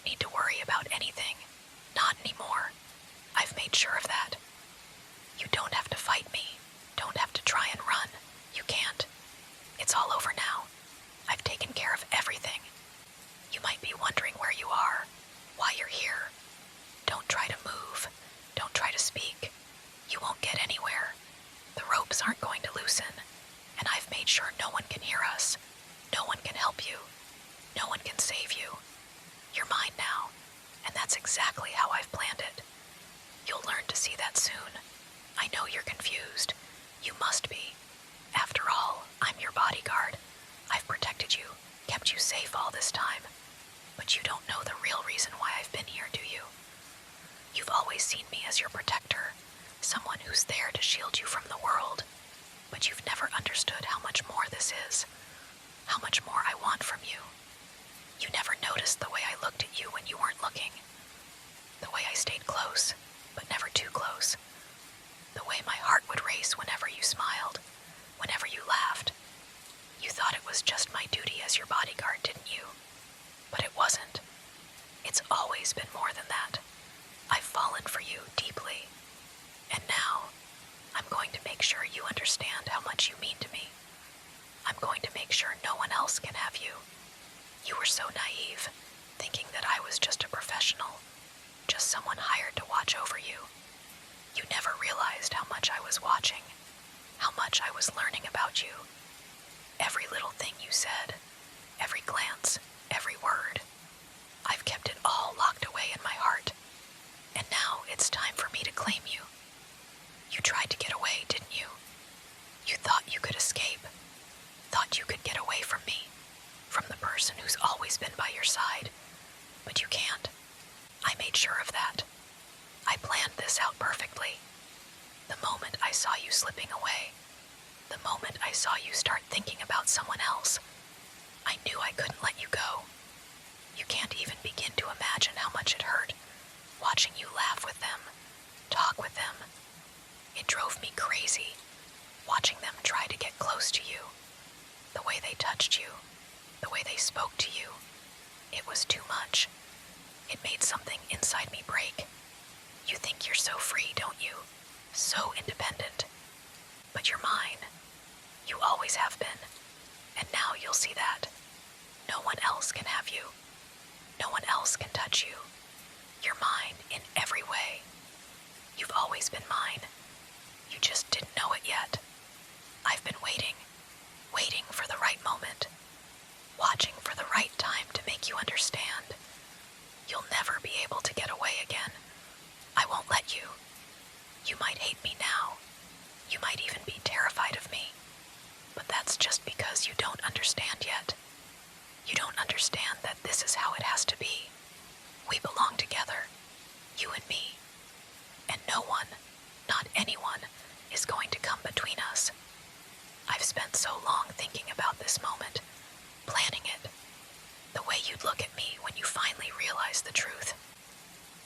don't need to worry about anything. Not anymore. I've made sure of that. You don't have to fight me. Don't have to try and run. You can't. It's all over now. I've taken care of everything. You might be wondering where you are, why you're here. Don't try to move. Don't try to speak. You won't get anywhere. The ropes aren't going to loosen, and I've made sure no one can hear us. No one can help you. No one can save you. You're mine now, and that's exactly how I've planned it. You'll learn to see that soon. I know you're confused. You must be. After all, I'm your bodyguard. I've protected you, kept you safe all this time. But you don't know the real reason why I've been here, do you? You've always seen me as your protector, someone who's there to shield you from the world. But you've never understood how much more this is, how much more I want from you. You never noticed the way I looked at you when you weren't looking, the way I stayed close, but never too close, the way my heart would race whenever you smiled, whenever you laughed. You thought it was just my duty as your bodyguard, didn't you? But it wasn't. It's always been more than that. I've fallen for you deeply, and now I'm going to make sure you understand how much you mean to me. I'm going to make sure no one else can have you. You were so naive, thinking that I was just a professional, just someone hired to watch over you. You never realized how much I was watching, how much I was learning about you. Every little thing you said, every glance, every word. I've kept it all locked away in my heart, and now it's time for me to claim you. You tried to get away, didn't you? You thought you could escape, thought you could get away from me, from the person who's always been by your side, but you can't. I made sure of that. I planned this out perfectly. The moment I saw you slipping away, the moment I saw you start thinking about someone else, I knew I couldn't let you go. You can't even begin to imagine how much it hurt, watching you laugh with them, talk with them. It drove me crazy, watching them try to get close to you. The way they touched you, the way they spoke to you. It was too much. It made something inside me break. You think you're so free, don't you? So independent. But you're mine. You always have been. And now you'll see that. No one else can have you. No one else can touch you. You're mine in every way. You've always been mine. You just didn't know it yet. I've been waiting for the right moment, watching for the right time to make you understand. You'll never be able to get away again. I won't let you. You might hate me now. You might even be terrified of me. But that's just because you don't understand yet. You don't understand that this is how it has to be. We belong together, you and me. And no one, not anyone, is going to come between us. I've spent so long thinking about this moment, planning it. The way you'd look at me when you finally realize the truth.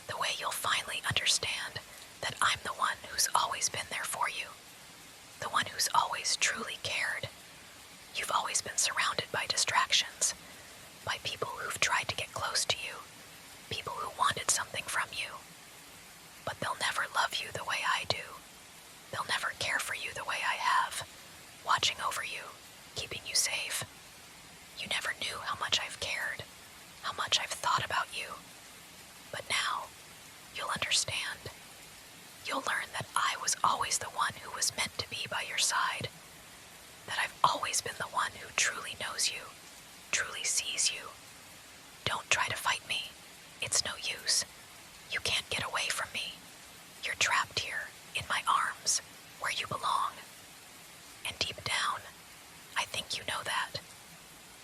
The way you'll finally understand that I'm the one who's always been there for you. The one who's always truly cared. You've always been surrounded by distractions, by people who've tried to get close to you, people who wanted something from you. But they'll never love you the way I do. They'll never care for you the way I have, watching over you, keeping you safe. You never knew how much I've cared, how much I've thought about you. But now, you'll understand. You'll learn that I was always the one who was meant to be by your side. That I've always been the one who truly knows you, truly sees you. Don't try to fight me. It's no use. You can't get away from me. You're trapped here, in my arms, where you belong. And deep down, I think you know that.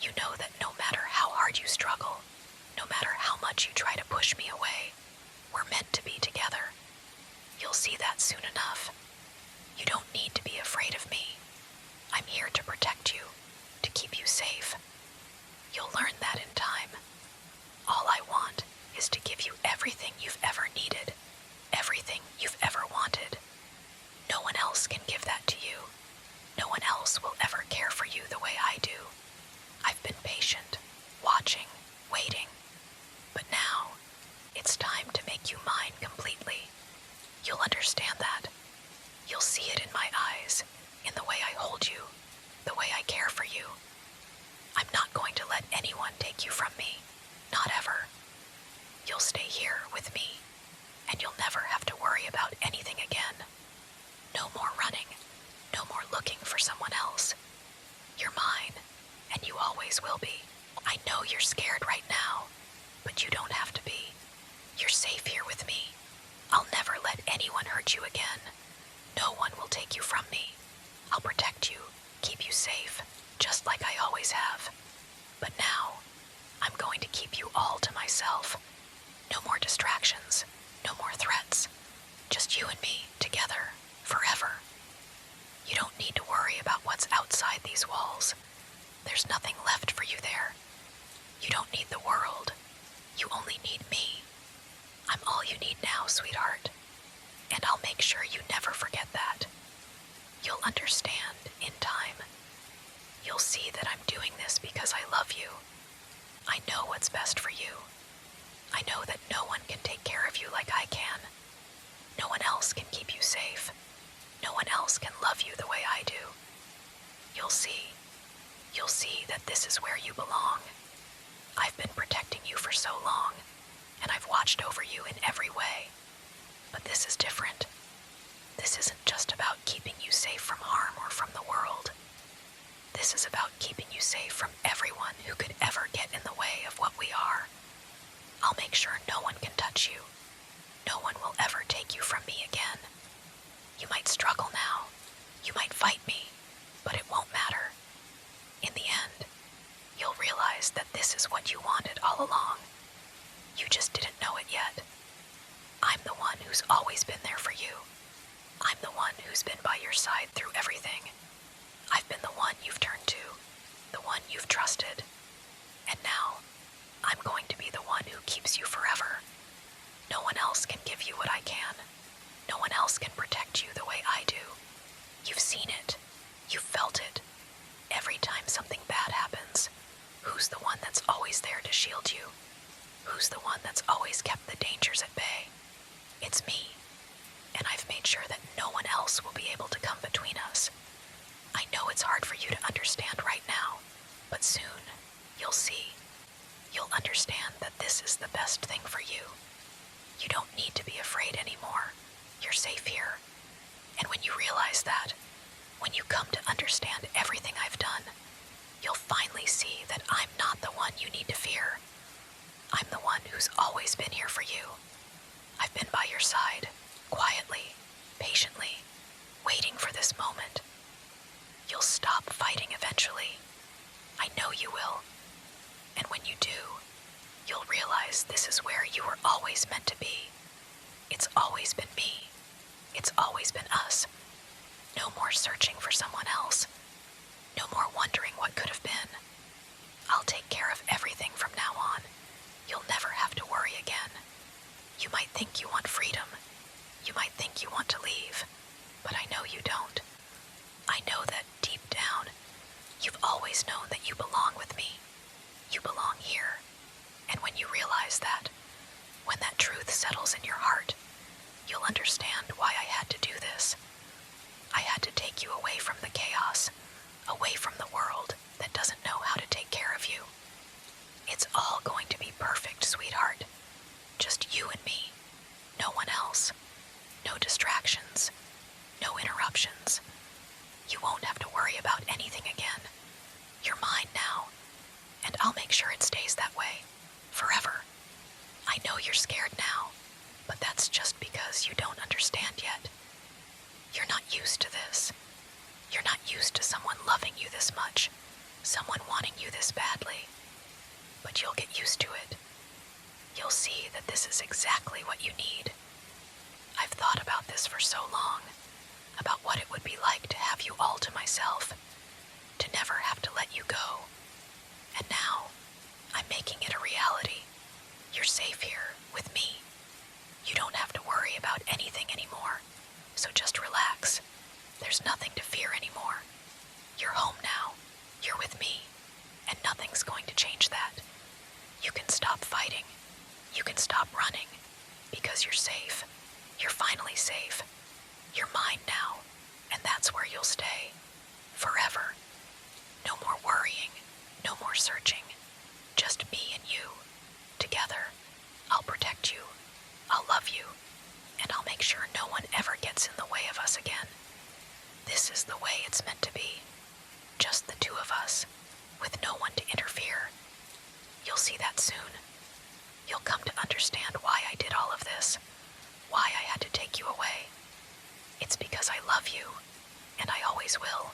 You know that no matter how hard you struggle, no matter how much you try to push me away, we're meant to be together. You'll see that soon enough. You don't need to be afraid of me. I'm here to protect you, to keep you safe. You'll learn that in time. All I want is to give you everything you've ever needed, everything you've ever wanted. No one else can give that to you. No one else will ever care for you the way I do. I've been patient, watching, waiting. But now, and you'll never have to worry about anything again. No more running. No more looking for someone else. You're mine, and you always will be. I know you're scared right now, but you don't have to be. You're safe here with me. I'll never let anyone hurt you again. No one will take you from me. I'll protect you, keep you safe, just like I always have. But now, I'm going to keep you all to myself. No more distractions, no more threats. Just you and me, together, forever. You don't need to worry about what's outside these walls. There's nothing left for you there. You don't need the world. You only need me. I'm all you need now, sweetheart. And I'll make sure you never forget that. You'll understand in time. You'll see that I'm doing this because I love you. I know what's best for you. I know that no one can take care of you like I can. No one else can keep you safe. No one else can love you the way I do. You'll see. You'll see that this is where you belong. I've been protecting you for so long, and I've watched over you in every way. But this is different. This isn't just about keeping you safe from harm or from the world. This is about keeping you safe from everyone who could ever get in the way of what we are. I'll make sure no one can touch you. No one will ever take you from me again. You might struggle now. You might fight me, but it won't matter. In the end, you'll realize that this is what you wanted all along. You just didn't know it yet. I'm the one who's always been there for you. I'm the one who's been by your side through everything. I've been the one you've turned to, the one you've trusted. And now, I'm going to be the one who keeps you forever. No one else can give you what I can. No one else can protect you the way I do. You've seen it. You've felt it. Every time something bad happens, who's the one that's always there to shield you? Who's the one that's always kept the dangers at bay? It's me. And I've made sure that no one else will be able to come between us. I know it's hard for you to understand right now, but soon, you'll see. You'll understand that this is the best thing for you. You don't need to be afraid anymore. You're safe here. And when you realize that, when you come to understand everything I've done, you'll finally see that I'm not the one you need to fear. I'm the one who's always been here for you. I've been by your side, quietly, patiently, waiting for this moment. You'll stop fighting eventually. I know you will. And when you do, you'll realize this is where you were always meant to be. It's always been me. It's always been us. No more searching for someone else. No more wondering what could have been. I'll take care of everything from now on. You'll never have to worry again. You might think you want freedom. You might think you want to leave. But I know you don't. I know that deep down, you've always known that you belong with me. You belong here. And when you realize that, when that truth settles in your heart, you'll understand why I had to do this. I had to take you away from the chaos, away from the world that doesn't know how to take care of you. It's all going to be perfect, sweetheart. Just you and me. No one else. No distractions. No interruptions. You won't have to worry about anything again. You're mine now, and I'll make sure it stays that way, forever. I know you're scared now, but that's just because you don't understand yet. You're not used to this. You're not used to someone loving you this much, someone wanting you this badly. But you'll get used to it. You'll see that this is exactly what you need. I've thought about this for so long, about what it would be like to have you all to myself, to never have to let you go. And now, I'm making it a reality. You're safe here, with me. You don't have to worry about anything anymore, so just relax. There's nothing to fear anymore. You're home now. You're with me, and nothing's going to change that. You can stop fighting. You can stop running, because you're safe. You're finally safe. You're mine now, and that's where you'll stay. Forever. No more worrying. No more searching. Just me and you. Together. I'll protect you. I'll love you. make sure no one ever gets in the way of us again. This is the way it's meant to be. Just the two of us, with no one to interfere. You'll see that soon. You'll come to understand why I did all of this, why I had to take you away. It's because I love you, and I always will.